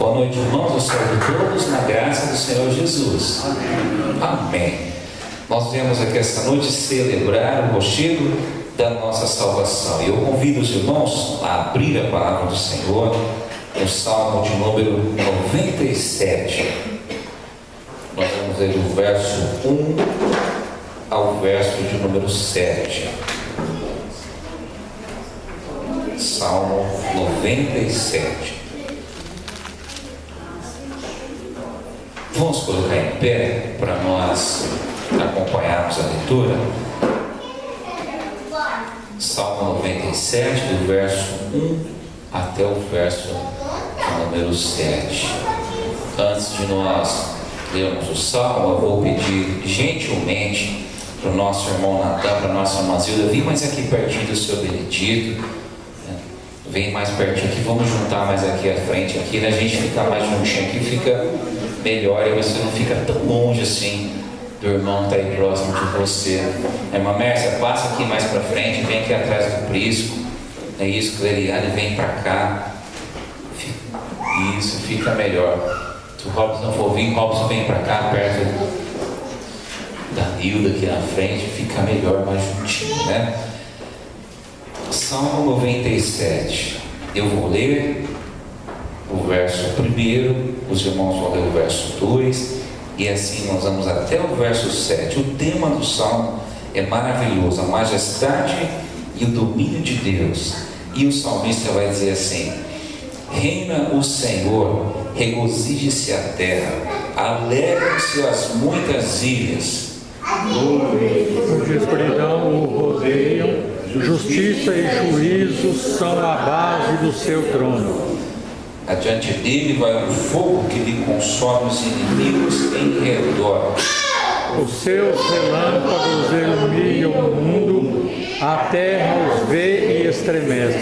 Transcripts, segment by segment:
Boa noite, irmãos. Eu saúdo todos na graça do Senhor Jesus. Amém. Nós viemos aqui esta noite celebrar o rochedo da nossa salvação. E eu convido os irmãos a abrir a palavra do Senhor no Salmo de número 97. Nós vamos ler do verso 1 ao verso de número 7. Salmo 97. Vamos colocar em pé para nós acompanharmos a leitura. Salmo 97, do verso 1 até o verso número 7. Antes de nós lermos o salmo, eu vou pedir gentilmente para o nosso irmão Natan, para a nossa irmã Zilda, vem mais aqui pertinho do seu Benedito. Vem mais pertinho aqui, vamos juntar mais aqui à frente aqui, né? A gente ficar mais juntinho aqui fica melhor e você não fica tão longe assim do irmão que está aí próximo de você. A irmã Mércia, passa aqui mais para frente, vem aqui atrás do Prisco. É isso, Cleriane, vem para cá. Isso, fica melhor. Se o Robson não for vir, Robson vem para cá, perto da Nilda aqui na frente, fica melhor, mais juntinho, né? Salmo 97. Eu vou ler o verso 1, os irmãos vão ler o verso 2, e assim nós vamos até o verso 7. O tema do salmo é maravilhoso, a majestade e o domínio de Deus. E o salmista vai dizer assim: reina o Senhor, regozije-se a terra, alegrem-se as muitas ilhas. Cuja escuridão o rodeiam, justiça e juízo são a base do seu trono. Adiante dele vai o fogo que lhe consome os inimigos em redor. Os seus relâmpagos iluminam o mundo, a terra os vê e estremece.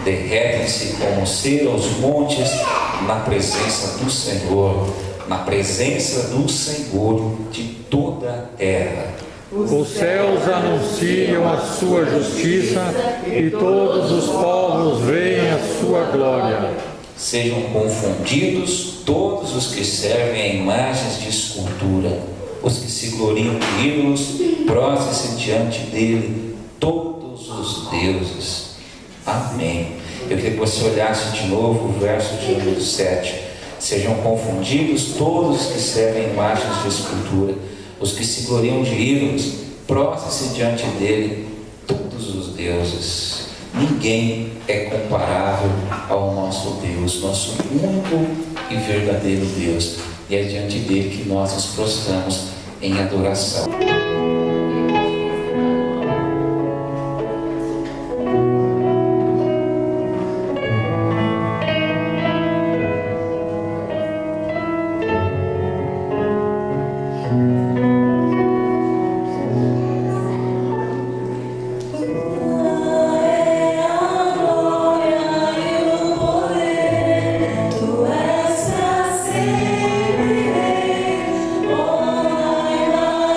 Derretem-se como cera os montes na presença do Senhor, na presença do Senhor de toda a terra. Os céus anunciam a sua justiça e todos os povos veem a sua glória. Sejam confundidos todos os que servem a imagens de escultura, os que se gloriam de ídolos, prostrem-se diante dele todos os deuses. Amém. Eu queria que você olhasse de novo o verso de número 7. Sejam confundidos todos os que servem a imagens de escultura, os que se gloriam de ídolos, prostrem-se diante dele todos os deuses. Ninguém é comparável ao nosso Deus, nosso único e verdadeiro Deus. E é diante dele que nós nos prostramos em adoração.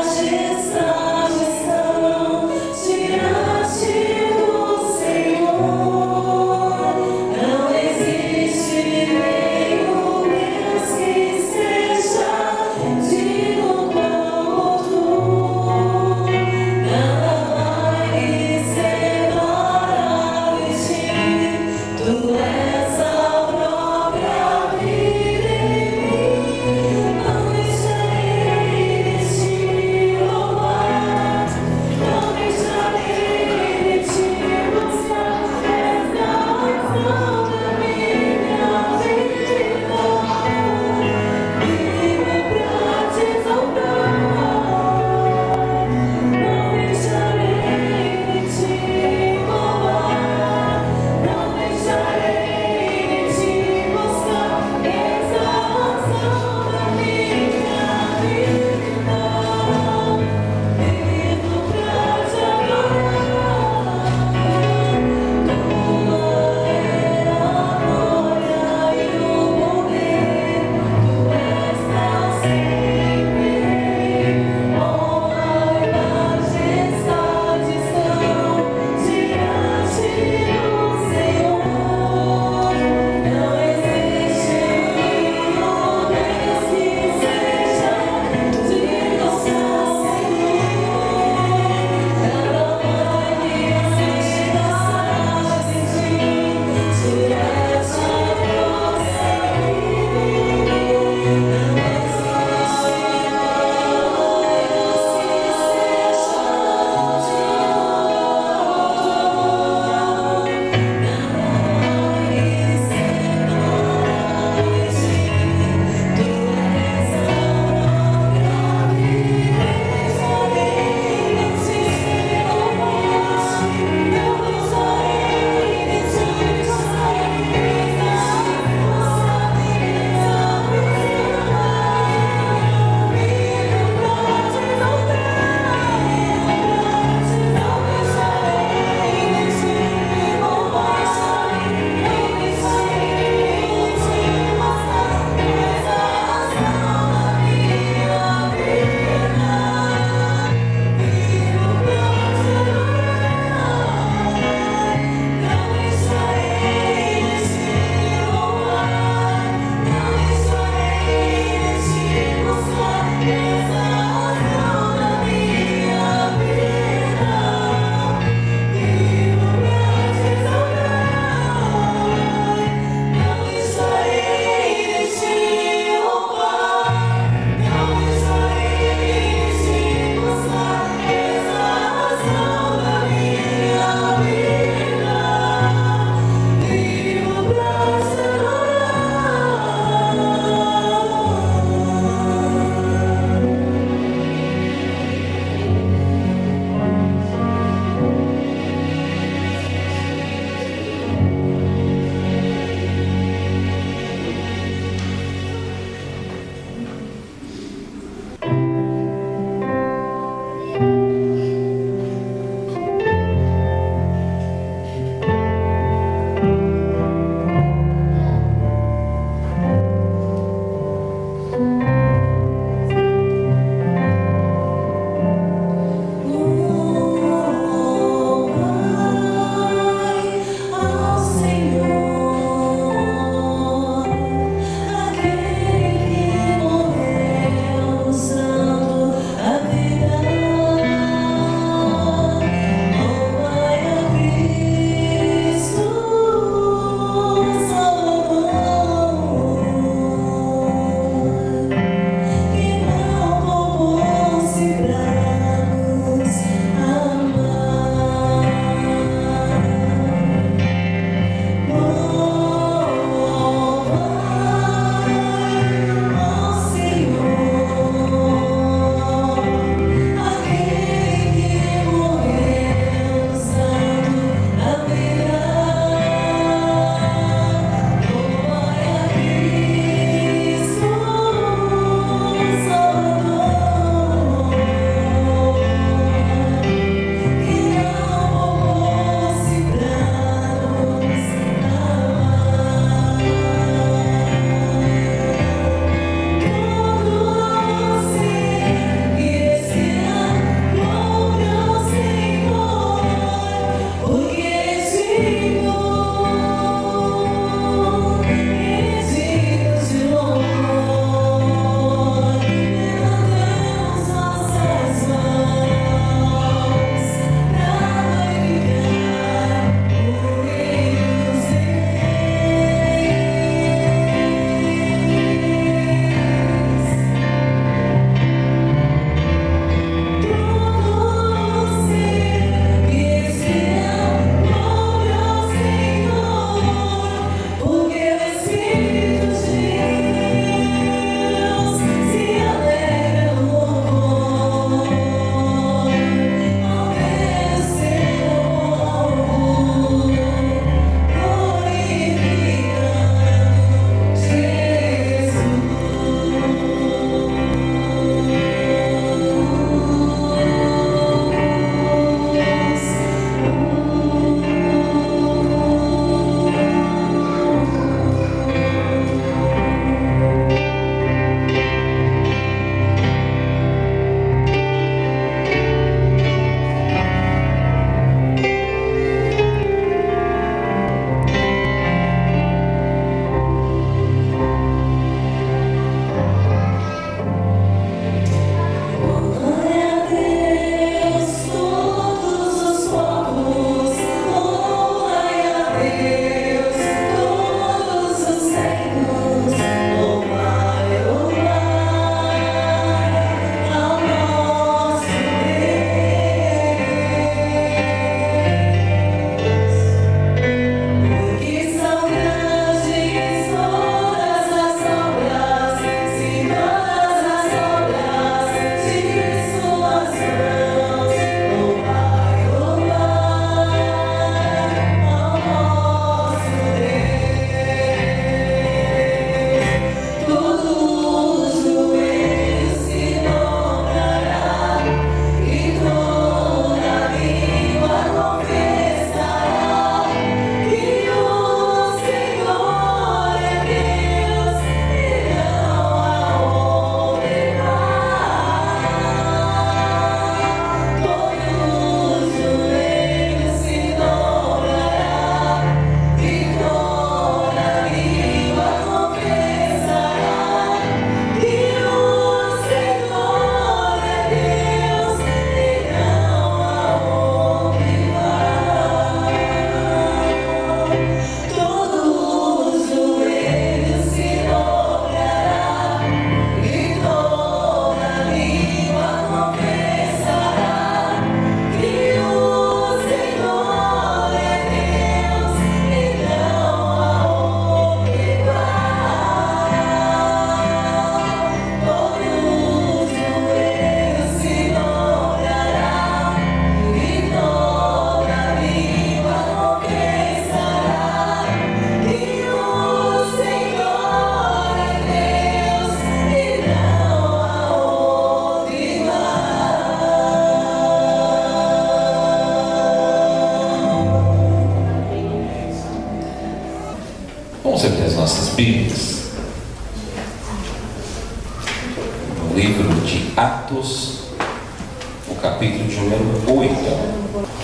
Majestade Vamos abrir as nossas Bíblias no livro de Atos, o capítulo de número 8.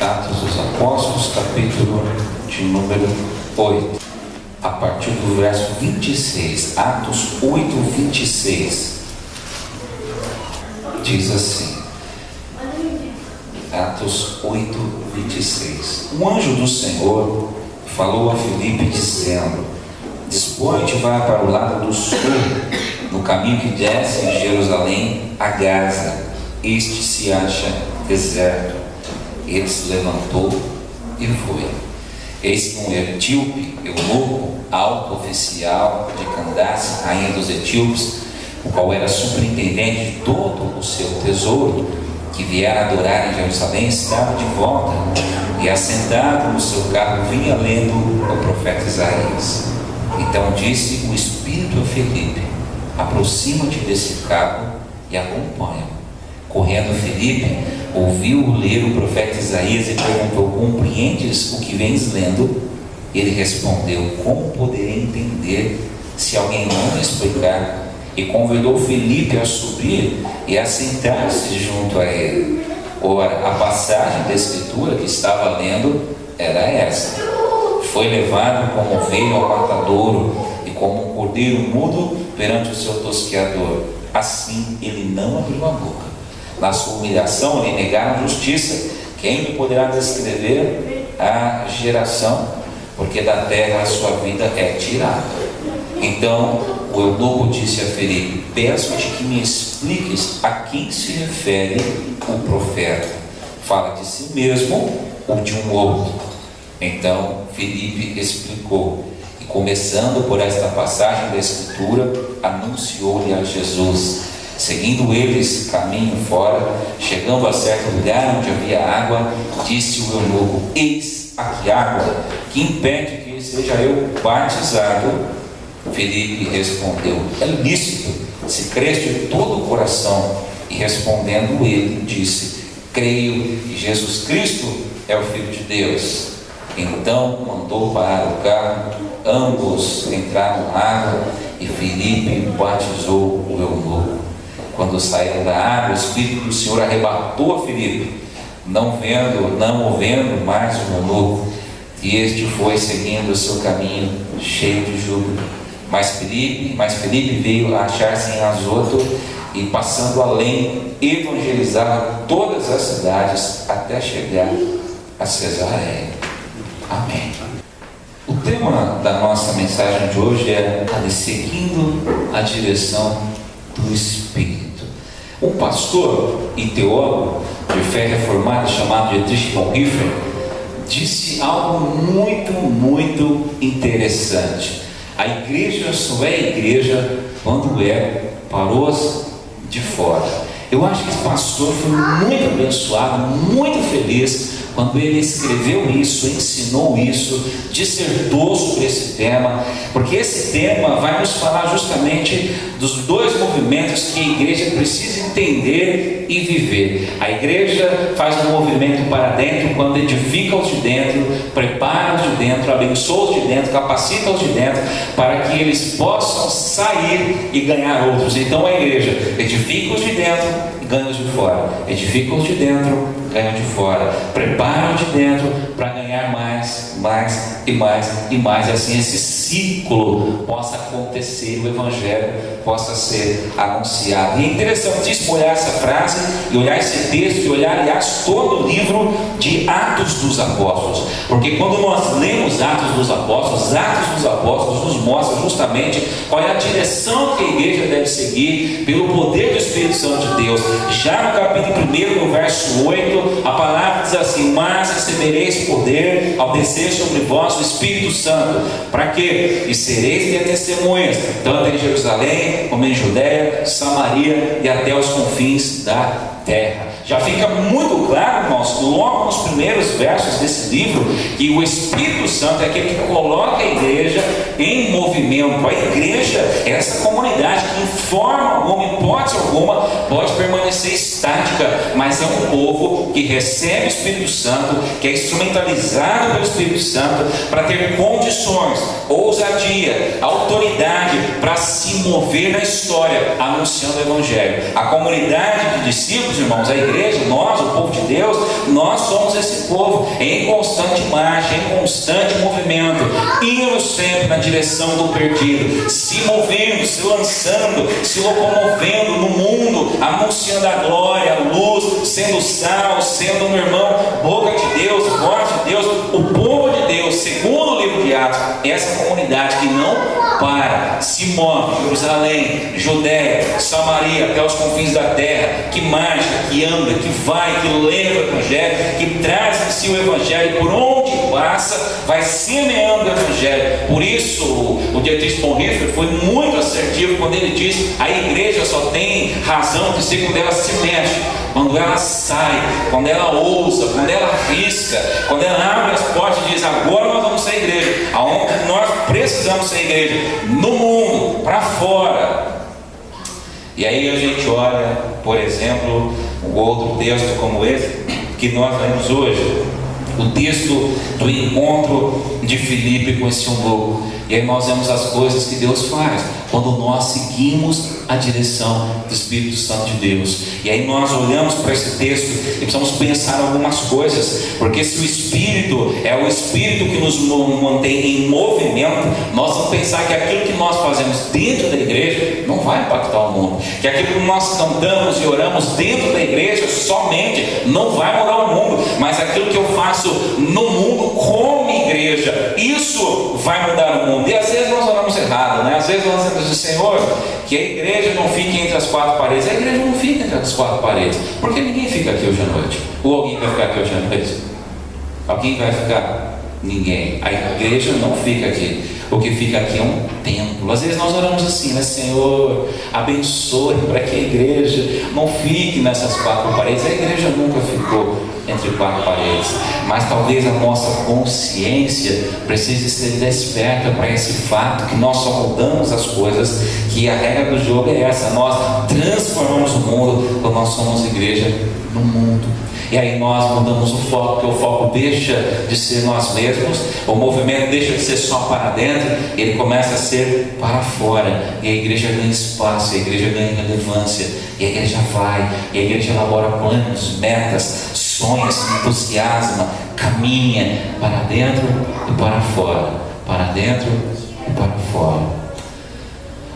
Atos dos Apóstolos, capítulo de número 8, a partir do verso 26. Atos 8, 26. Diz assim: Atos 8, 26. Um anjo do Senhor falou a Filipe dizendo: dispõe-te, vai para o lado do sul, no caminho que desce de Jerusalém a Gaza. Este se acha deserto. Ele se levantou e foi. Eis que um etíope, eunuco, alto oficial de Candace, rainha dos etíopes, o qual era superintendente de todo o seu tesouro, que viera adorar em Jerusalém, estava de volta e, assentado no seu carro, vinha lendo o profeta Isaías. Então disse o Espírito a Filipe: aproxima-te desse carro e acompanha-o. Correndo Filipe, ouviu ler o profeta Isaías e perguntou: compreendes o que vens lendo? Ele respondeu: como poderei entender se alguém não me explicar? E convidou Filipe a subir e a sentar-se junto a ele. Ora, a passagem da Escritura que estava lendo era esta: foi levado como ovelha ao matadouro, e como um cordeiro mudo perante o seu tosqueador, assim ele não abriu a boca. Na sua humilhação lhe negaram justiça. Quem lhe poderá descrever a geração? Porque da terra a sua vida é tirada. Então o eunuco disse a Filipe: peço-te que me expliques a quem se refere o profeta. Fala de si mesmo ou de um outro? Então Filipe explicou, e começando por esta passagem da Escritura, anunciou-lhe a Jesus. Seguindo eles caminho fora, chegando a certo lugar onde havia água, disse o eunuco: eis aqui água, que impede que seja eu batizado? Filipe respondeu: é lícito, se crês de todo o coração. E respondendo ele, disse: creio que Jesus Cristo é o Filho de Deus. Então mandou parar o carro, ambos entraram na água e Filipe batizou o eunuco. Quando saíram da água, o Espírito do Senhor arrebatou a Filipe, não o vendo mais o eunuco, e este foi seguindo o seu caminho cheio de júbilo. Mas Filipe veio a achar-se em Azoto, e passando além, evangelizava todas as cidades até chegar a Cesareia. Amém. O tema da nossa mensagem de hoje é seguindo a direção do Espírito. Um pastor e teólogo de fé reformada chamado Dietrich Bonhoeffer disse algo muito interessante: a igreja só é igreja quando é para os de fora. Eu acho que esse pastor foi muito abençoado, muito feliz quando ele escreveu isso, ensinou isso, dissertou sobre esse tema, porque esse tema vai nos falar justamente dos dois movimentos que a igreja precisa entender e viver. A igreja faz um movimento para dentro quando edifica os de dentro, prepara os de dentro, abençoa os de dentro, capacita os de dentro para que eles possam sair e ganhar outros. Então a igreja edifica os de dentro e ganha os de fora, edifica os de dentro, ganha de fora, prepara os de dentro para ganhar mais e assim esse ciclo possa acontecer, o evangelho possa ser anunciado. E é interessantíssimo olhar essa frase e olhar esse texto e olhar, aliás, todo o livro de Atos dos Apóstolos, porque quando nós lemos Atos dos Apóstolos nos mostra justamente qual é a direção que a igreja deve seguir pelo poder do Espírito Santo de Deus. Já no capítulo 1, no verso 8, a palavra diz assim: mas recebereis poder ao descer sobre vós o Espírito Santo. Para quê? E sereis minhas testemunhas, tanto em Jerusalém como em Judéia, Samaria e até os confins da terra. Já fica muito claro, irmãos, logo nos primeiros versos desse livro, que o Espírito Santo é aquele que coloca a igreja em movimento movimento. A igreja é essa comunidade que, em forma alguma, em hipótese alguma, pode permanecer estática, mas é um povo que recebe o Espírito Santo, que é instrumentalizado pelo Espírito Santo para ter condições, ousadia, autoridade para se mover na história, anunciando o Evangelho. A comunidade de discípulos, irmãos, a igreja, nós, o povo de Deus, nós somos esse povo em constante marcha, em constante movimento, indo sempre na direção do perdido, se movendo, se lançando, se locomovendo no mundo, anunciando a glória, a luz, sendo sal, sendo, meu irmão, boca de Deus, voz de Deus, o povo de Deus, segundo o livro de Atos, essa comunidade que não para, se move, Jerusalém, Judéia, Samaria, até os confins da terra, que marcha, que anda, que vai, que leva o Evangelho, que traz em si o Evangelho, por onde passa, vai semeando o Evangelho. Por isso, o Dietrich Bonhoeffer foi muito assertivo quando ele diz: a igreja só tem razão de ser quando ela se mexe, quando ela sai, quando ela ousa, quando ela arrisca, quando ela abre as portas e diz: agora nós vamos ser igreja. Aonde nós precisamos ser igreja? No mundo, para fora. E aí a gente olha, por exemplo, um outro texto como esse que nós lemos hoje, o texto do encontro de Filipe com esse eunuco. E aí nós vemos as coisas que Deus faz quando nós seguimos a direção do Espírito Santo de Deus. E aí nós olhamos para esse texto e precisamos pensar algumas coisas, porque se o Espírito é o Espírito que nos mantém em movimento, nós vamos pensar que aquilo que nós fazemos dentro da igreja não vai impactar o mundo, que aquilo que nós cantamos e oramos dentro da igreja somente não vai mudar o mundo, mas aquilo que eu faço no mundo como igreja, isso vai mudar o mundo. E às vezes nós oramos errado, né? Às vezes nós dizemos: Senhor, que a igreja não fique entre as quatro paredes. A igreja não fica entre as quatro paredes, porque ninguém fica aqui hoje à noite. Ou alguém vai ficar aqui hoje à noite? Alguém vai ficar? Ninguém. A igreja não fica aqui. O que fica aqui é um templo. Às vezes nós oramos assim, né? Senhor, abençoe para que a igreja não fique nessas quatro paredes. A igreja nunca ficou entre quatro paredes, mas talvez a nossa consciência precise ser desperta para esse fato que nós só mudamos as coisas, que a regra do jogo é essa: nós transformamos o mundo quando nós somos igreja no mundo. E aí nós mudamos o foco, porque o foco deixa de ser nós mesmos, o movimento deixa de ser só para dentro, ele começa a ser para fora, e a igreja ganha espaço, a igreja ganha relevância, e a igreja vai, e a igreja elabora planos, metas, sonha, se entusiasma, caminha para dentro e para fora, para dentro e para fora.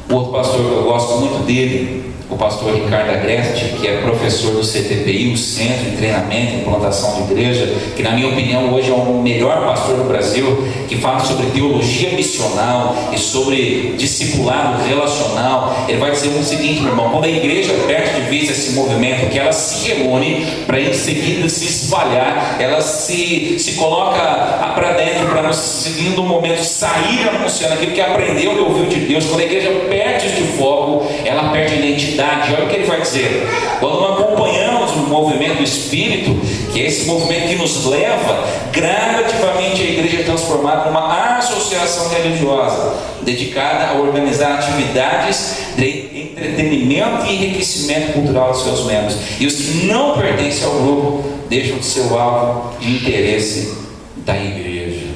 O outro pastor que eu gosto muito dele, o pastor Ricardo Agreste, que é professor do CTPI, o Centro de Treinamento e Implantação de Igreja, que na minha opinião hoje é o melhor pastor do Brasil, que fala sobre teologia missional e sobre discipulado relacional. Ele vai dizer o seguinte, meu irmão: quando a igreja perde de vista esse movimento, que ela se reúne para em seguida se espalhar, ela se coloca para dentro, para no segundo momento sair anunciando aquilo que aprendeu e ouviu de Deus. Quando a igreja perde de foco, ela perde a identidade. Olha o que ele vai dizer: quando não acompanhamos o movimento do Espírito, que é esse movimento que nos leva gradativamente a igreja é transformada numa associação religiosa dedicada a organizar atividades de entretenimento e enriquecimento cultural dos seus membros, e os que não pertencem ao grupo deixam de ser o alvo de interesse da igreja.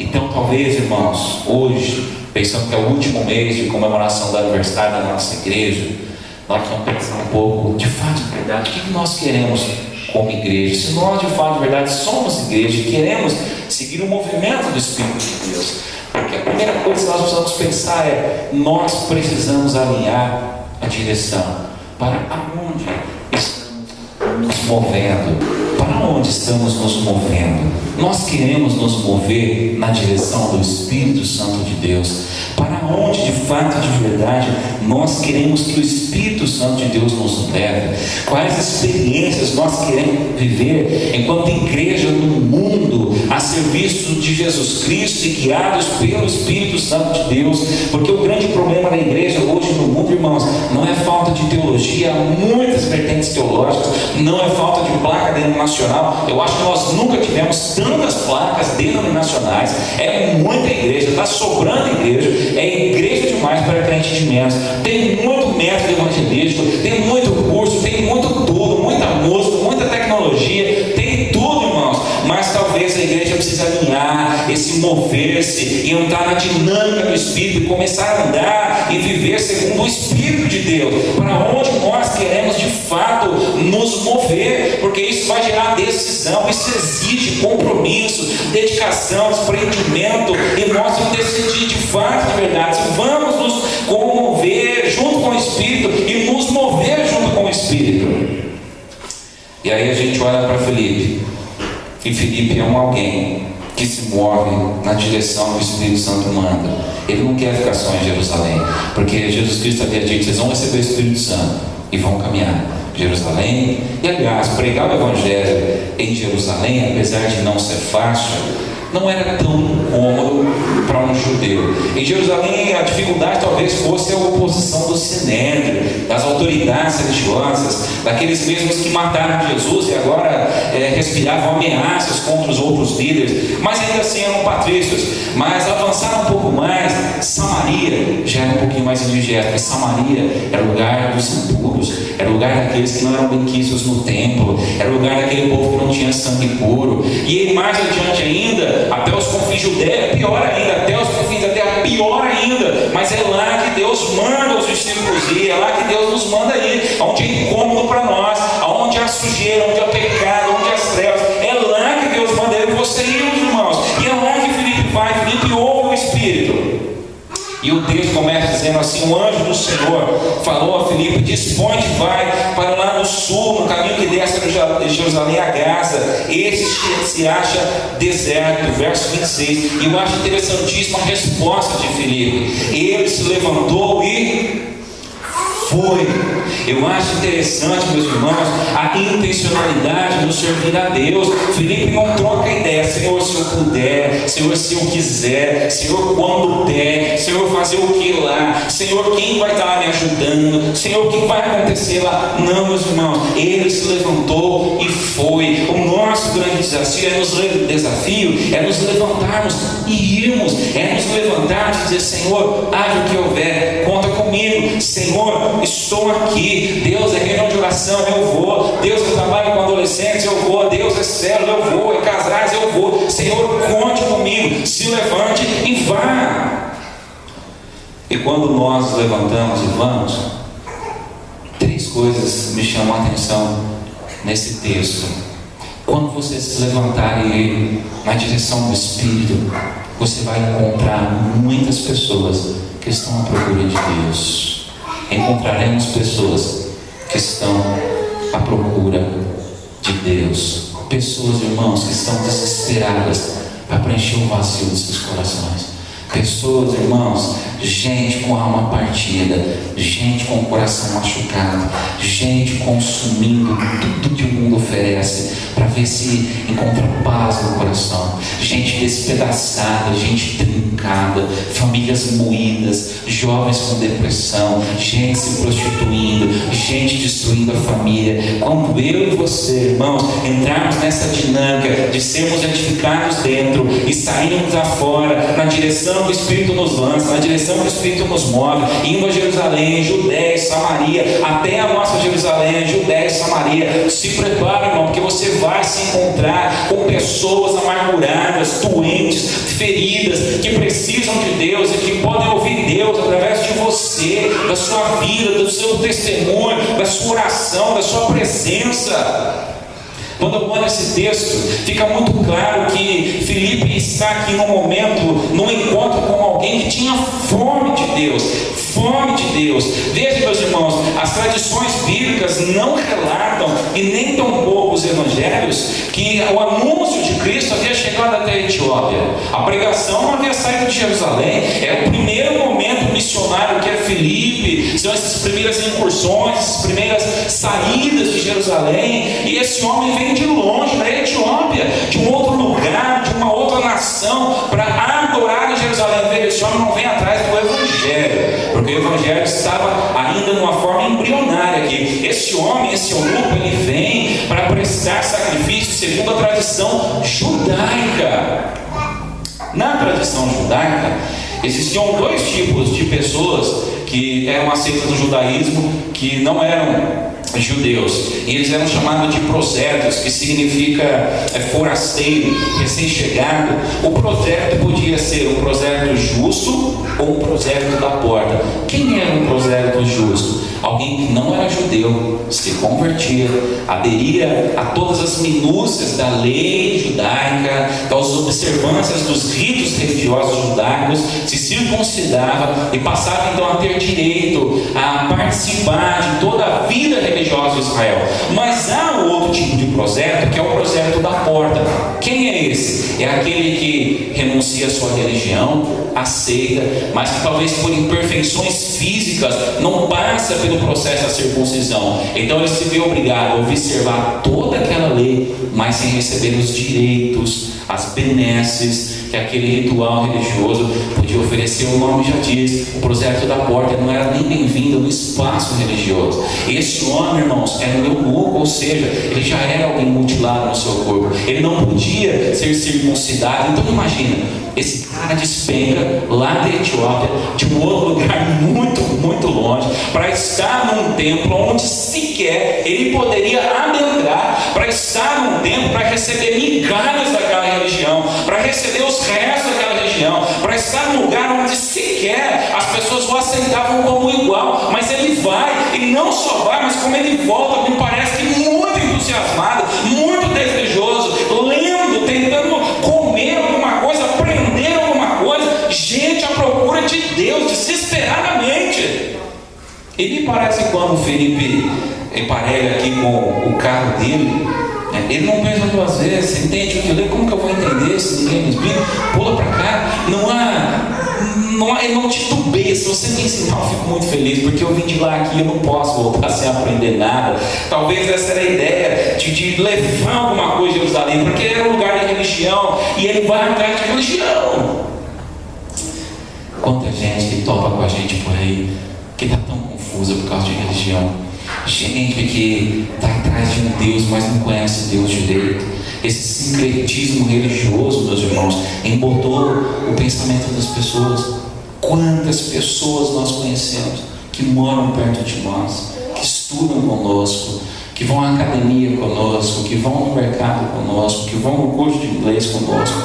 Então talvez, irmãos, hoje, pensando que é o último mês de comemoração do aniversário da nossa igreja, nós vamos pensar um pouco, de fato, de verdade, o que nós queremos como igreja. Se nós, de fato, de verdade, somos igreja e queremos seguir o movimento do Espírito de Deus, porque a primeira coisa que nós precisamos pensar é: nós precisamos alinhar a direção para aonde estamos nos movendo. Para onde estamos nos movendo? Nós queremos nos mover na direção do Espírito Santo de Deus. Para onde, de fato, de verdade, nós queremos que o Espírito Santo de Deus nos leve? Quais experiências nós queremos viver enquanto igreja no mundo, a serviço de Jesus Cristo e guiados pelo Espírito Santo de Deus? Porque o grande problema da igreja hoje no mundo, irmãos, não é falta de teologia, há muitas vertentes teológicas, não é falta de placa denominacional. Eu acho que nós nunca tivemos tantas placas denominacionais. É muita igreja, está sobrando igreja. É igreja gente de menos. Tem muito método evangelístico, tem muito curso, tem muito tudo, muita música, muita tecnologia, tem tudo, irmãos. Mas talvez a igreja precise alinhar, esse mover-se e entrar na dinâmica do Espírito e começar a andar e viver segundo o Espírito de Deus, para onde nós queremos de fato nos mover, porque isso vai gerar decisão, isso exige compromisso, dedicação, desprendimento, e nós vamos decidir de fato, de verdade, se vamos nos comover junto com o Espírito e nos mover junto com o Espírito. E aí a gente olha para Filipe, e Filipe é alguém que se move na direção que o Espírito Santo manda. Ele não quer ficar só em Jerusalém, porque Jesus Cristo havia dito: vocês vão receber o Espírito Santo e vão caminhar Jerusalém. E aliás, pregar o Evangelho em Jerusalém, apesar de não ser fácil, não era tão cômodo para um judeu. Em Jerusalém, a dificuldade talvez fosse a oposição do Sinédrio, das autoridades religiosas, daqueles mesmos que mataram Jesus e agora respiravam ameaças contra os outros líderes, mas ainda assim eram patrícios. Mas avançaram um pouco mais, Samaria já era um pouquinho mais indigesta, porque Samaria era o lugar dos impuros, era o lugar daqueles que não eram benquistos no templo, era o lugar daquele povo que não tinha sangue puro. E aí, mais adiante ainda, até os confins Judéia, pior ainda, até os confins da terra, pior ainda. Mas é lá que Deus manda os discípulos ir, é lá que Deus nos manda ir, onde é incômodo para nós, onde há sujeira, onde há pecado, onde há trevas. É lá que Deus manda eu e você ir, irmãos. E é lá que Filipe vai. Filipe ouve o Espírito. E o texto começa dizendo assim: o anjo do Senhor falou a Filipe: dispõe-te, vai para lá no sul, no caminho que desce de Jerusalém a Gaza. Esse se acha deserto. Verso 26. E eu acho interessantíssima a resposta de Filipe. Ele se levantou e foi. Eu acho interessante, meus irmãos, a intencionalidade no servir a Deus. Filipe não troca ideia: Senhor, se eu puder, Senhor, se eu quiser, Senhor, quando der, Senhor, fazer o que lá, Senhor, quem vai estar me ajudando, Senhor, o que vai acontecer lá. Não, meus irmãos, ele se levantou e foi. O nosso grande desafio é nos levantarmos e irmos, é nos levantarmos e dizer: Senhor, haja o que houver, conta comigo, Senhor, estou aqui. Deus, é reunião de oração, eu vou. Deus, eu trabalho com adolescentes, eu vou. Deus, é célula, eu vou. É casais, eu vou. Senhor, conte comigo. Se levante e vá. E quando nós nos levantamos e vamos, três coisas me chamam a atenção nesse texto. Quando você se levantar e ir na direção do Espírito, você vai encontrar muitas pessoas que estão à procura de Deus. Encontraremos pessoas que estão à procura de Deus. Pessoas, irmãos, que estão desesperadas para preencher o vazio dos seus corações. Pessoas, irmãos, gente com a alma partida, gente com o coração machucado, gente consumindo tudo que o mundo oferece para ver se encontra paz no coração, gente despedaçada, gente trincada, famílias moídas, jovens com depressão, gente se prostituindo, gente destruindo a família. Quando eu e você, irmãos, entrarmos nessa dinâmica de sermos edificados dentro e sairmos afora na direção que o Espírito nos lança, na direção que o Espírito nos move, indo a Jerusalém, Judéia, Samaria, até a nossa Jerusalém, Judéia e Samaria. Se prepare, irmão, porque você vai se encontrar com pessoas amarguradas, doentes, feridas, que precisam de Deus e que podem ouvir Deus através de você, da sua vida, do seu testemunho, da sua oração, da sua presença. Quando eu olho esse texto, fica muito claro que Filipe está aqui num momento, num encontro com alguém que tinha fome de Deus. Fome de Deus. Veja, meus irmãos, as tradições bíblicas não relatam, e nem tão pouco os evangelhos, que o anúncio de Cristo havia chegado até a Etiópia. A pregação não havia saído de Jerusalém. É o primeiro momento missionário que é Filipe. São essas primeiras incursões, essas primeiras saídas de Jerusalém. E esse homem vem de longe, da Etiópia, de um outro lugar, de uma outra nação, para adorar em Jerusalém. Veja, esse homem não vem atrás do Evangelho, porque o Evangelho estava ainda numa forma embrionária aqui. Esse homem, esse eunuco, ele vem para prestar sacrifício segundo a tradição judaica. Na tradição judaica, existiam dois tipos de pessoas que que era uma seita do judaísmo, que não eram judeus, e eles eram chamados de prosélitos, que significa forasteiro, recém-chegado. O prosélito podia ser um prosélito justo ou um prosélito da porta. Quem era um prosélito justo? Alguém que não era judeu, se convertia, aderia a todas as minúcias da lei judaica, das observâncias dos ritos religiosos judaicos, se circuncidava e passava então a ter direito a participar de toda a vida religiosa de Israel. Mas há outro tipo de prosélito, que é o prosélito da porta. Quem é esse? É aquele que renuncia à sua religião, aceita, mas que talvez por imperfeições físicas não passa pelo processo da circuncisão. Então ele se vê obrigado a observar toda aquela lei, mas sem receber os direitos, as benesses que aquele ritual religioso podia oferecer. O nome já diz, o prosélito da porta não era nem bem-vindo no espaço religioso. Esse homem, irmãos, era um eunuco, ou seja, ele já era alguém mutilado no seu corpo, ele não podia ser circuncidado. Então imagina, esse cara despenca lá da Etiópia, de um outro lugar muito, muito longe, para estar num templo onde sequer ele poderia adentrar, para estar num templo, para receber migalhas daquela religião, para receber os restos daquela religião, para estar num lugar onde sequer as pessoas o aceitavam como igual. Mas ele vai, e não só vai, mas como ele volta, me parece que muito entusiasmado, muito desejoso, lendo, tentando comer alguma coisa, aprender alguma coisa, gente à procura de Deus, desesperadamente. E me parece que quando o Felipe emparelha aqui com o carro dele, ele não pensa duas vezes, entende? Como que eu vou entender se ninguém me explica? Pula para cá, ele não titubeia. Se você me ensinar, eu fico muito feliz, porque eu vim de lá aqui, eu não posso voltar sem aprender nada. Talvez essa era a ideia de levar alguma coisa de Jerusalém, porque era um lugar de religião, e ele vai atrás de religião. Quanta gente que topa com a gente por aí, que está tão confusa por causa de religião. Gente que está atrás de um Deus, mas não conhece Deus direito. Esse sincretismo religioso, meus irmãos, embotou o pensamento das pessoas. Quantas pessoas nós conhecemos que moram perto de nós, que estudam conosco, que vão à academia conosco, que vão no mercado conosco, que vão no curso de inglês conosco.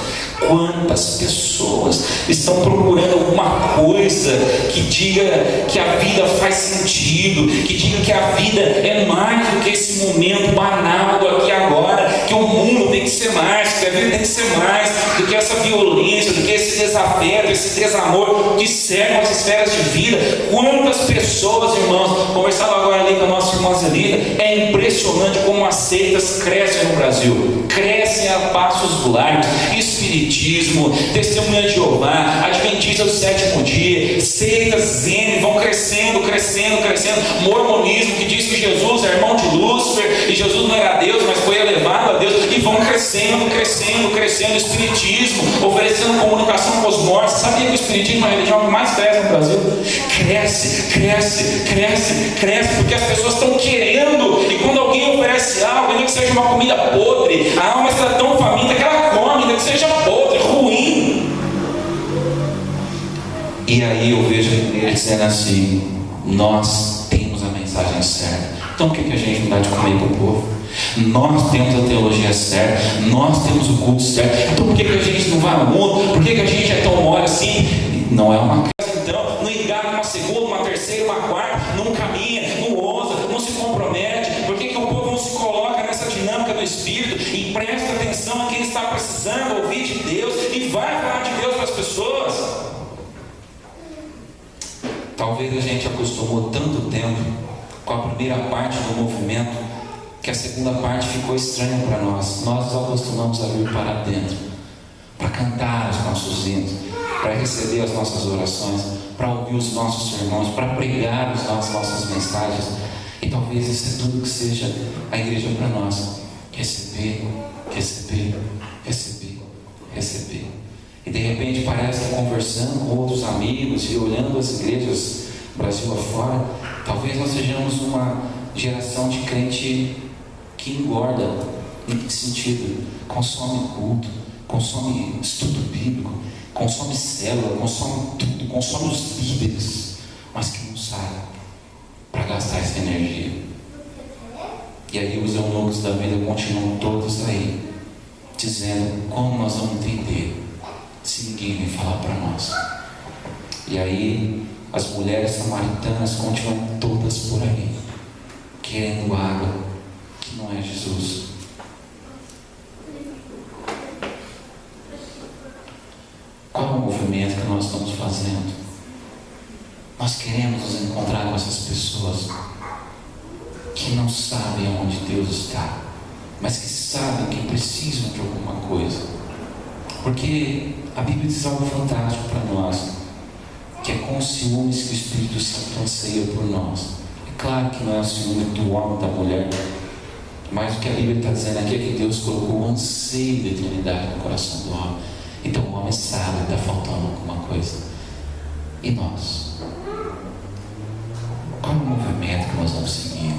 Quantas pessoas estão procurando alguma coisa que diga que a vida faz sentido, que diga que a vida é mais do que esse momento banal do aqui e agora, que o mundo tem que ser mais, que a vida tem que ser mais do que essa violência, do que esse desafeto, esse desamor que cercam as esferas de vida. Quantas pessoas, irmãos, conversava agora ali com a nossa irmã Zelida, é impressionante como as seitas crescem no Brasil, crescem a passos largos. Espiritismo, Testemunha de Jeová, Adventista do Sétimo Dia, seitas Zen vão crescendo, crescendo, crescendo. Mormonismo, que diz que Jesus é irmão de Lúcifer e Jesus não era Deus, mas foi elevado a Deus, e vão crescendo, crescendo, crescendo. Espiritismo, oferecendo comunicação com os mortos. Sabia que o Espiritismo é a religião que mais cresce no Brasil? Cresce, cresce, cresce, cresce, porque as pessoas estão querendo, e quando alguém oferece algo, ainda que seja uma comida podre, a alma está tão faminta que ela come, ainda que seja podre, ruim. E aí eu vejo ele dizendo assim: nós temos a mensagem certa. Então por que a gente não dá de comer para o povo? Nós temos a teologia certa, nós temos o culto certo. Então por que a gente não vai ao mundo? Por que a gente é tão mole assim? Não é uma casa, então, não engana uma segunda, uma terceira, uma quarta, não caminha, não ousa, não se compromete. Por que o povo não se coloca nessa dinâmica do Espírito e presta atenção a quem está precisando ouvir de Deus e vai falar de Deus para as pessoas? Talvez a gente acostumou tanto tempo com a primeira parte do movimento que a segunda parte ficou estranha para nós. Nós nos acostumamos a vir para dentro, para cantar os nossos hinos, para receber as nossas orações, para ouvir os nossos sermões, para pregar as nossas mensagens. E talvez isso é tudo que seja a igreja para nós: receber, receber, receber, receber. E de repente parece que conversando com outros amigos e olhando as igrejas Brasil afora, talvez nós sejamos uma geração de crente que engorda. Em que sentido? Consome culto, consome estudo bíblico, consome célula, consome tudo, consome os líderes, mas que não E aí os eunucos da vida continuam todos aí, dizendo: como nós vamos entender se ninguém vem falar para nós? E aí as mulheres samaritanas continuam todas por aí, querendo água, que não é Jesus. Qual é o movimento que nós estamos fazendo? Nós queremos nos encontrar com essas pessoas que não sabem onde Deus está, mas que sabem que precisam de alguma coisa. Porque a Bíblia diz algo fantástico para nós, que é com ciúmes que o Espírito Santo anseia por nós. É claro que não é o ciúme do homem, da mulher, mas o que a Bíblia está dizendo aqui é que Deus colocou o anseio da eternidade no coração do homem. Então o homem sabe que está faltando alguma coisa. E nós? Qual é o movimento que nós vamos seguir?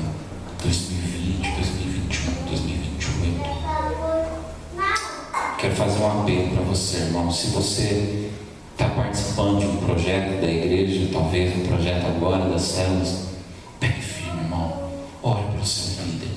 2020, 2021, 2028. Quero fazer um apelo para você, irmão. Se você está participando de um projeto da igreja, talvez um projeto agora das células, pegue firme, irmão. Ore pelo seu líder,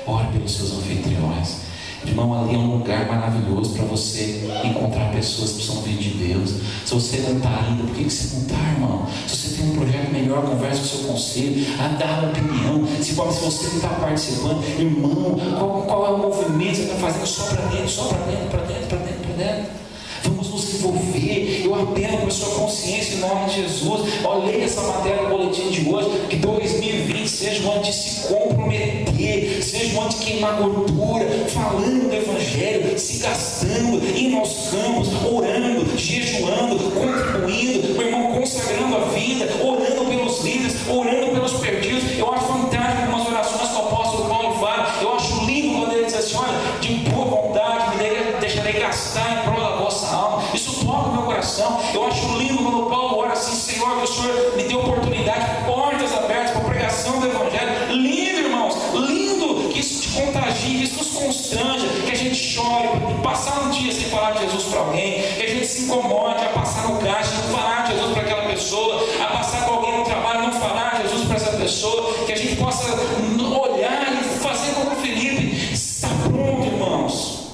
ore pelos seus anfitriões. Irmão, ali é um lugar maravilhoso para você encontrar pessoas que precisam vir de Deus. Se você não está ainda, por que você não está, irmão? Se você tem um projeto melhor, converse com o seu conselho, dá uma opinião. Se você não está participando, irmão, qual é o movimento que você está fazendo? Só para dentro, só para dentro, para dentro, para dentro, para dentro. Vamos nos envolver. Eu apelo para a sua consciência em nome de Jesus. Olha essa matéria no boletim de hoje. Que 2020 seja um ano de se comprometer, seja um ano de queimar gordura, falando do Evangelho, se gastando, indo aos campos, orando, jejuando, contribuindo, meu irmão, consagrando a vida, orando pelos líderes, orando pelos perdidos. Eu acho fantástico algumas orações que o apóstolo Paulo fala. Eu acho lindo quando ele diz assim: olha, de boa vontade me deixarei gastar em prol da vossa alma. Isso toca o meu coração. Eu acho lindo quando Paulo ora assim: Senhor, que o Senhor me dê oportunidade, portas abertas para a pregação do Evangelho. Lindo, irmãos, lindo que isso te contagie, que isso nos constranja, que a gente chore, passar um dia sem falar de Jesus para alguém, que a gente se incomode a passar no caixa e não falar de Jesus para aquela pessoa, a passar com alguém no trabalho e não falar de Jesus para essa pessoa, que a gente possa olhar e fazer como Felipe. Está pronto, irmãos.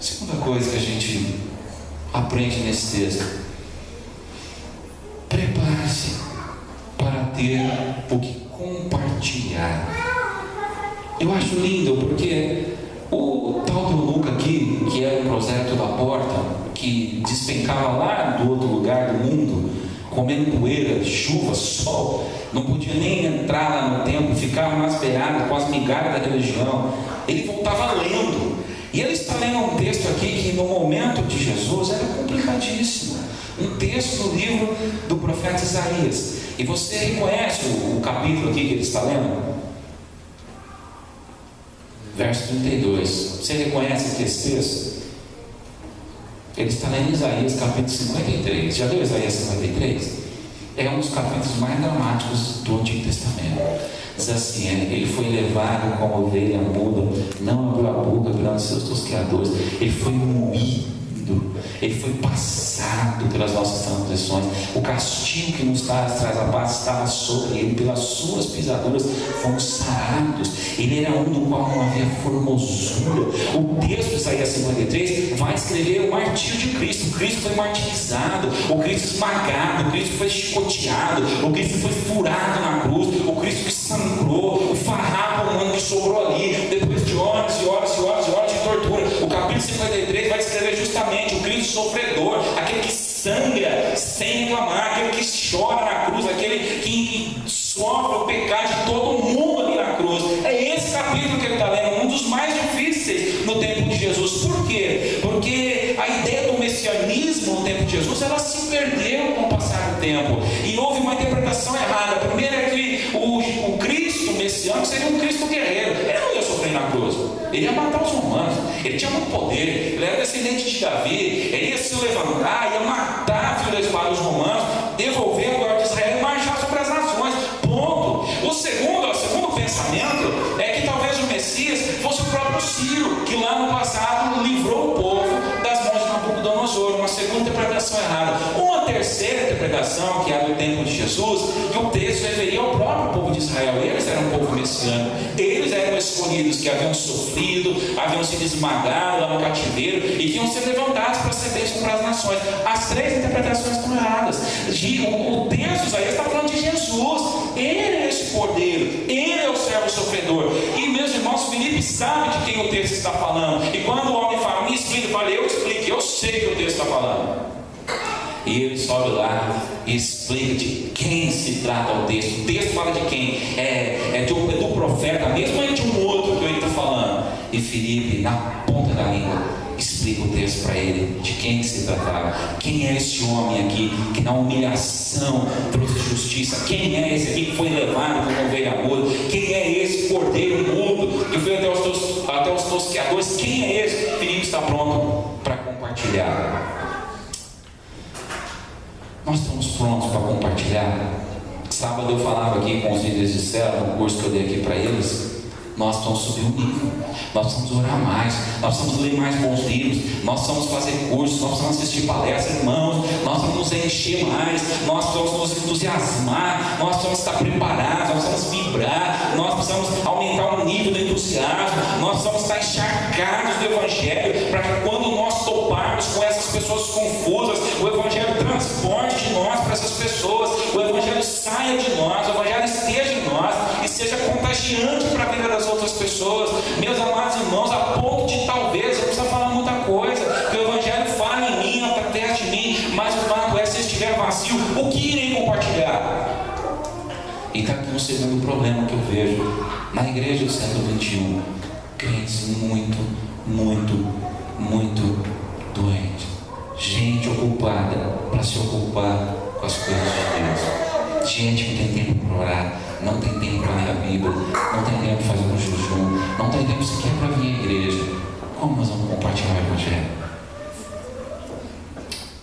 Segunda coisa que a gente aprende nesse texto: prepare-se para ter o que compartilhar. Eu acho lindo porque o tal do eunuco aqui, que era o prosélyto da porta, que despencava lá do outro lugar do mundo, comendo poeira, chuva, sol, não podia nem entrar lá no templo, ficava nas beiradas com as migalhas da religião. Ele voltava lendo. E ele está lendo um texto aqui que no momento de Jesus era complicadíssimo. Um texto do livro do profeta Isaías. E você reconhece o capítulo aqui que ele está lendo? Verso 32. Você reconhece esse texto? Ele está lendo Isaías capítulo 53. Já leu Isaías 53? É um dos capítulos mais dramáticos do Antigo Testamento. Diz assim: ele foi levado como ovelha muda, não abriu a boca perante seus tosqueadores. Ele foi moído, ele foi passado pelas nossas transgressões. O castigo que nos traz a paz estava sobre ele, pelas suas pisaduras fomos sarados. Ele era um do qual não havia formosura. O texto de Isaías 53 vai descrever o martírio de Cristo. O Cristo foi martirizado, o Cristo esmagado, o Cristo foi chicoteado, o Cristo foi furado na cruz, o Cristo que sangrou, o farrapo humano que sobrou ali, depois de horas e horas e horas e horas de tortura. O capítulo 53 vai descrever justamente o Cristo sofredor, aquele que sangra sem reclamar, aquele que chora na cruz, aquele que sofre o pecado de todo mundo ali na cruz. É esse capítulo que ele está lendo, um dos mais difíceis no tempo de Jesus. Por quê? Porque a ideia do messianismo no tempo de Jesus, ela se perdeu com o passar do tempo, e houve uma interpretação errada. A primeira é que o Cristo messiânico seria um Cristo guerreiro. Ele não ia sofrer na cruz, ele ia matar os romanos, ele tinha muito poder, ele era descendente de Davi, ele ia se levantar, ia matar os romanos, devolver a glória de Israel e marchar sobre as nações. Ponto. O segundo pensamento é que talvez o Messias fosse o próprio Ciro, que lá no passado livrou o povo das mãos de Nabucodonosor. Uma segunda interpretação errada. Uma terceira interpretação interpretação que há do tempo de Jesus, que o texto referia ao próprio povo de Israel. Eles eram um povo messiânico, eles eram escolhidos que haviam sofrido, haviam sido esmagados lá no cativeiro e que iam ser levantados para ser bênção para as nações. As três interpretações estão erradas. O texto Isaías está falando de Jesus. Ele é esse cordeiro, ele é o servo sofredor. E meus irmãos, Filipe sabe de quem o texto está falando. E quando o homem fala, me explica, fala, eu explico, eu sei que o texto está falando. E ele sobe lá e explica de quem se trata o texto. O texto fala de quem? É do profeta, mesmo é de um outro que ele está falando. E Filipe, na ponta da língua, explica o texto para ele, de quem se tratava. Quem é esse homem aqui que na humilhação trouxe justiça? Quem é esse aqui que foi levado como ovelha muda? Quem é esse cordeiro mudo que foi até os tosqueadores? Quem é esse? Filipe está pronto para compartilhar. Nós estamos prontos para compartilhar. Sábado eu falava aqui com os líderes de célula, no curso que eu dei aqui para eles. Nós precisamos subir o nível, nós precisamos orar mais, nós precisamos ler mais bons livros, nós precisamos fazer cursos, nós precisamos assistir palestras, irmãos, nós precisamos nos encher mais, nós precisamos nos entusiasmar, nós precisamos estar preparados, nós precisamos vibrar, nós precisamos aumentar o nível do entusiasmo, nós precisamos estar encharcados do Evangelho, para que quando nós toparmos com essas pessoas confusas, o Evangelho transporte de nós para essas pessoas, o Evangelho saia de nós, o Evangelho esteja em nós e seja contagiante para a vida das outras pessoas. Meus amados irmãos, a ponto de talvez eu precisa falar muita coisa, que o Evangelho fale em mim, através de mim, mas o fato é, se estiver vazio, o que irei compartilhar? E está aqui um segundo problema que eu vejo na igreja do século XXI: crentes muito doentes, gente ocupada para se ocupar com as coisas de Deus, gente que não tem tempo para orar, não tem tempo para ler a Bíblia, não tem tempo para fazer um jejum, não tem tempo sequer para vir à igreja. Como nós vamos compartilhar o Evangelho?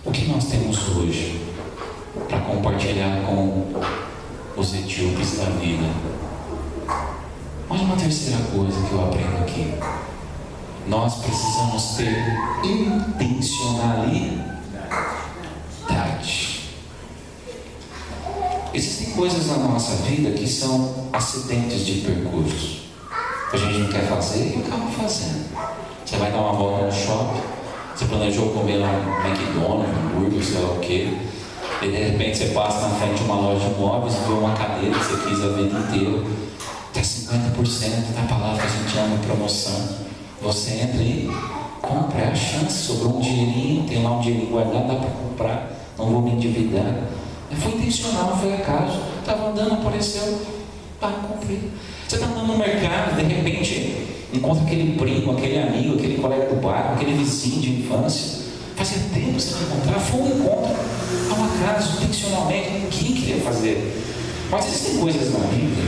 O que nós temos hoje para compartilhar com os etíopes da vida? Olha uma terceira coisa que eu aprendo aqui: nós precisamos ter intencionalidade. Existem coisas na nossa vida que são acidentes de percurso. A gente não quer fazer e acaba fazendo. Você vai dar uma volta no shopping, você planejou comer lá um McDonald's, um hambúrguer, sei lá o quê, e de repente você passa na frente de uma loja de móveis e vê uma cadeira que você quis a vida inteira, até 50% da palavra que a gente ama em promoção. Você entra e compra, é a chance, sobrou um dinheirinho, tem lá um dinheirinho guardado, dá para comprar, não vou me endividar. Foi intencional, não foi acaso. Estava andando, apareceu, comprei. Você está andando no mercado, de repente encontra aquele primo, aquele amigo, aquele colega do bairro, aquele vizinho de infância. Fazia tempo que você não encontrava, foi um encontro, ao acaso, intencionalmente, ninguém queria fazer. Mas existem coisas na vida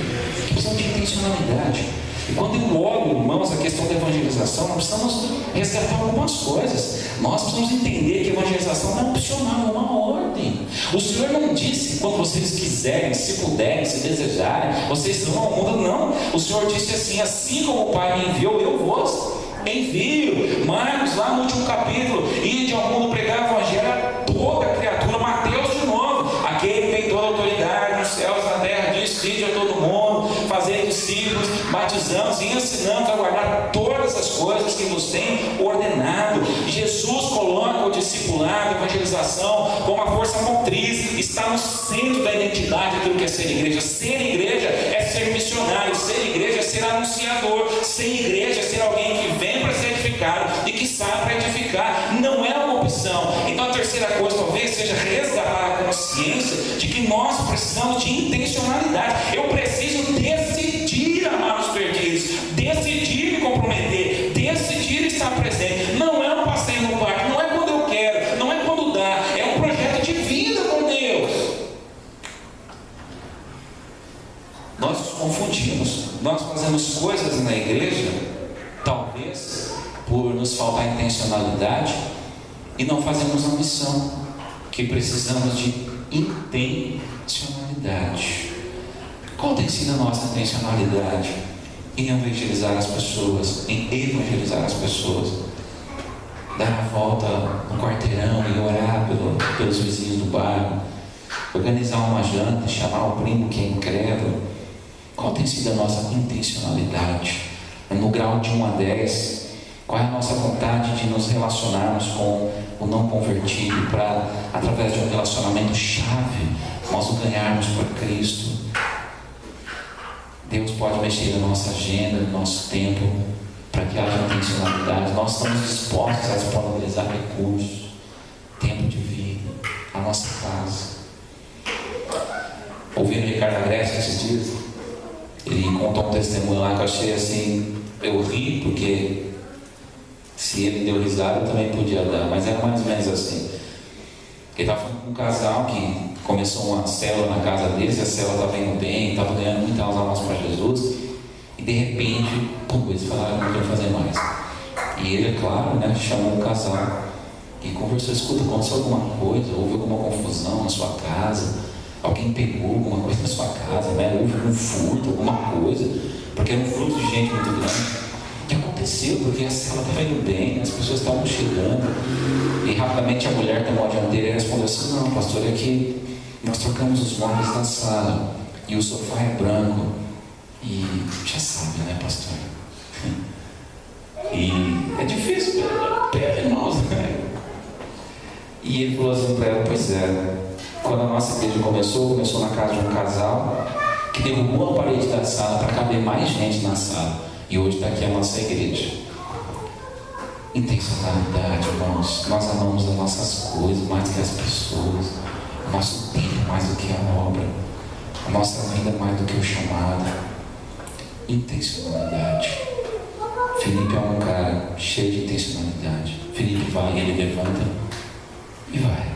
que precisam de intencionalidade. E quando eu olho, irmãos, a questão da evangelização, nós precisamos resgatar algumas coisas. Nós precisamos entender que a evangelização não é opcional, é uma ordem. O Senhor não disse, quando vocês quiserem, se puderem, se desejarem, vocês vão ao mundo, não. O Senhor disse assim como o Pai me enviou, eu vos envio. Marcos, lá no último capítulo, ide ao mundo pregar o evangelho a toda criatura. Mateus de novo, aquele que tem toda a autoridade nos céus e na terra, diz, ide a todo mundo, fazer discípulos, batizamos e ensinamos a guardar todas as coisas que nos tem ordenado. Jesus coloca o discipulado, a evangelização, como a força motriz, está no centro da identidade daquilo que é ser igreja. Ser igreja é ser missionário, ser igreja é ser anunciador, ser igreja é ser alguém que vem para ser edificado e que sabe para edificar, não é uma opção. Então a terceira coisa talvez seja resgatar a consciência de que nós precisamos de intencionalidade. Eu preciso decidir amar os perdidos, decidir me comprometer, decidir estar presente. Não é um passeio no parque, não é quando eu quero, não é quando dá, é um projeto de vida com Deus. Nós nos confundimos, nós fazemos coisas na igreja, talvez por nos faltar intencionalidade, e não fazemos a missão, que precisamos de intencionalidade. Qual tem sido a nossa intencionalidade em evangelizar as pessoas, dar a volta no quarteirão e orar pelos vizinhos do bairro, organizar uma janta, chamar o primo que é incrédulo. Qual tem sido a nossa intencionalidade? No grau de 1 a 10, qual é a nossa vontade de nos relacionarmos com o não convertido, para, através de um relacionamento chave, nós o ganharmos para Cristo? Deus pode mexer na nossa agenda, no nosso tempo, para que haja intencionalidade. Nós estamos dispostos a disponibilizar recursos, tempo de vida, a nossa casa. Ouvindo Ricardo Agreste esses dias, ele contou um testemunho lá que eu achei assim, eu ri porque se ele deu risada eu também podia dar, mas era mais ou menos assim. Ele estava falando com um casal que começou uma célula na casa deles, e a célula estava indo bem, estava ganhando muitas almas para Jesus, e de repente, eles falaram que não queriam fazer mais. E ele, é claro, né, chamou o casal e conversou: escuta, aconteceu alguma coisa, houve alguma confusão na sua casa, alguém pegou alguma coisa na sua casa, né? Houve um furto, alguma coisa, porque era um fluxo de gente muito grande. O que aconteceu? Porque a célula estava indo bem, as pessoas estavam chegando, e rapidamente a mulher tomou a dianteira e respondeu assim: não, pastor, é que nós trocamos os móveis da sala e o sofá é branco, e já sabe, né, pastor? E é difícil, irmãos, né? E ele falou assim para ela: pois é, quando a nossa igreja começou na casa de um casal que derrubou a parede da sala para caber mais gente na sala, e hoje está aqui a nossa igreja. Intencionalidade, irmãos. Nós amamos as nossas coisas mais do que as pessoas, o nosso tempo mais do que a obra, a nossa vida mais do que o chamado. Intencionalidade. Felipe é um cara cheio de intencionalidade. Felipe vai, ele levanta e vai.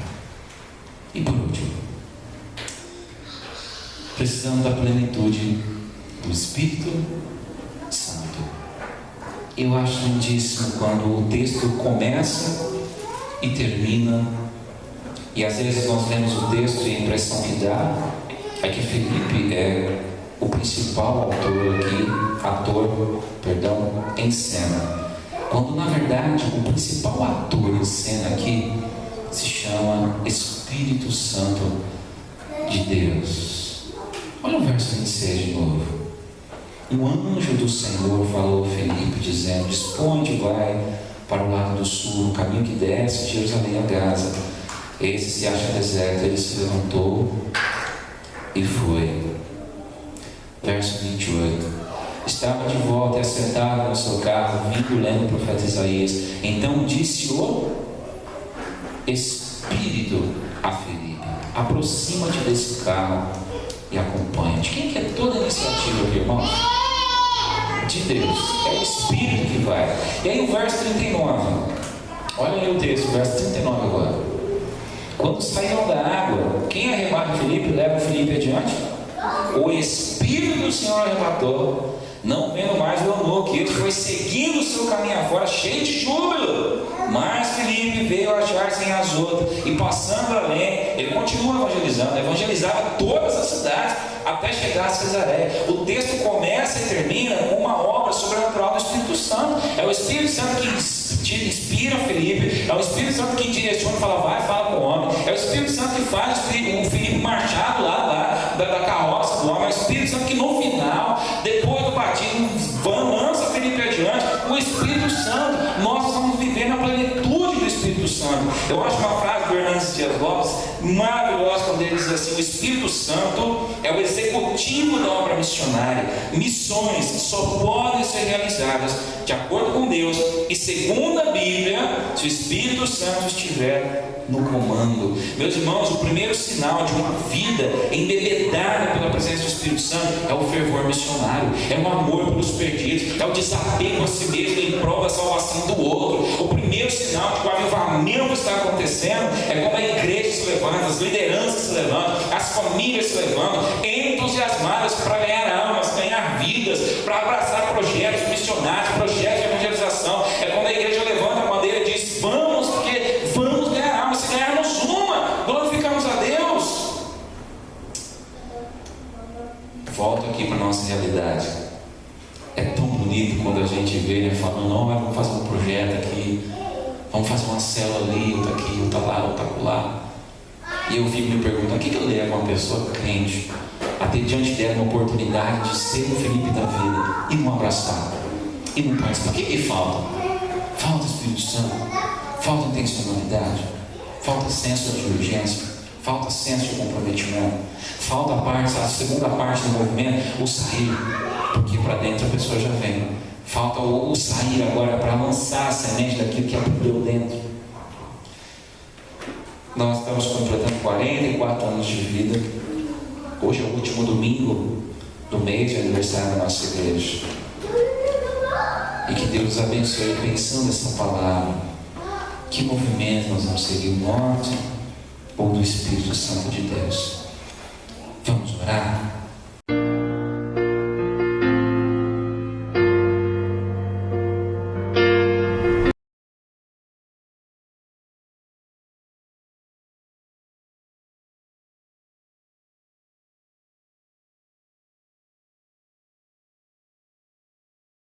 E por último, precisamos da plenitude do Espírito Santo. Eu acho lindíssimo quando o texto começa e termina, e às vezes nós lemos o texto e a impressão que dá é que Felipe é o principal ator em cena, quando na verdade o principal ator em cena aqui se chama Espírito Santo de Deus. Olha o verso 26 de novo. O anjo do Senhor falou a Felipe, dizendo: dispõe-te e vai para o lado do sul, o caminho que desce de Jerusalém a Gaza. Esse se acha deserto. Ele se levantou e foi. Verso 28. Estava de volta e assentado no seu carro, vindo lendo o profeta Isaías. Então disse o Espírito a Felipe: aproxima-te desse carro e acompanha-te. Quem quer toda a iniciativa aqui, irmão? De Deus. É o Espírito que vai. E aí o verso 39. Olha aí o texto, verso 39 agora. Quando saíram da água, quem arrebata Felipe, leva Felipe adiante? O Espírito do Senhor arrebatou, não vendo mais o eunuco, ele foi seguindo o seu caminho afora, cheio de júbilo. Mas Felipe veio achar-se em Azoto, e passando além, ele continua evangelizando, evangelizava todas as cidades, até chegar a Cesareia. O texto começa e termina com uma obra sobrenatural do Espírito Santo. É o Espírito Santo que inspira Felipe, é o Espírito Santo que direciona e fala: vai, fala com o homem. É o Espírito Santo que faz o Felipe marchar do lado da carroça do homem. É o Espírito Santo que no final, depois do batismo, lança Felipe adiante. O Espírito Santo, nós vamos viver na plenitude do Espírito Santo. Eu acho uma frase do Hernandes Dias Lopes maravilhosa, quando ele diz assim: o Espírito Santo é o executivo da obra missionária. Missões só podem ser realizadas de acordo com Deus e segundo a Bíblia, se o Espírito Santo estiver no comando. Meus irmãos, o primeiro sinal de uma vida embebedada pela presença do Espírito Santo é o fervor missionário, é o amor pelos perdidos, é o desapego a si mesmo em prol da salvação do outro. O primeiro sinal de que o avivamento está acontecendo é quando a igreja se levanta, as lideranças se levantam, as famílias se levantam, entusiasmadas para ganhar almas, ganhar vidas, para abraçar projetos missionários, projetos de evangelização. É quando a igreja levanta a bandeira e diz: vamos, porque vamos ganhar almas. Se ganharmos uma, glorificamos a Deus. Volto aqui para a nossa realidade. É tão bonito quando a gente vê, né, falando: não, vamos fazer um projeto aqui, vamos fazer uma célula ali, outra aqui, outra lá, outra lá. E eu fico me perguntando, o que leva uma pessoa crente a ter diante dela uma oportunidade de ser o Felipe da vida e não abraçar, e não participar? O que falta? Falta Espírito Santo, falta intencionalidade, falta senso de urgência, falta senso de comprometimento, falta a segunda parte do movimento, o sair, porque para dentro a pessoa já vem. Falta o sair agora para lançar a semente daquilo que aprendeu dentro. Nós estamos completando 44 anos de vida. Hoje é o último domingo do mês de aniversário da nossa igreja. E que Deus nos abençoe pensando nessa palavra. Que movimento nós vamos seguir, o norte ou do Espírito Santo de Deus? Vamos orar?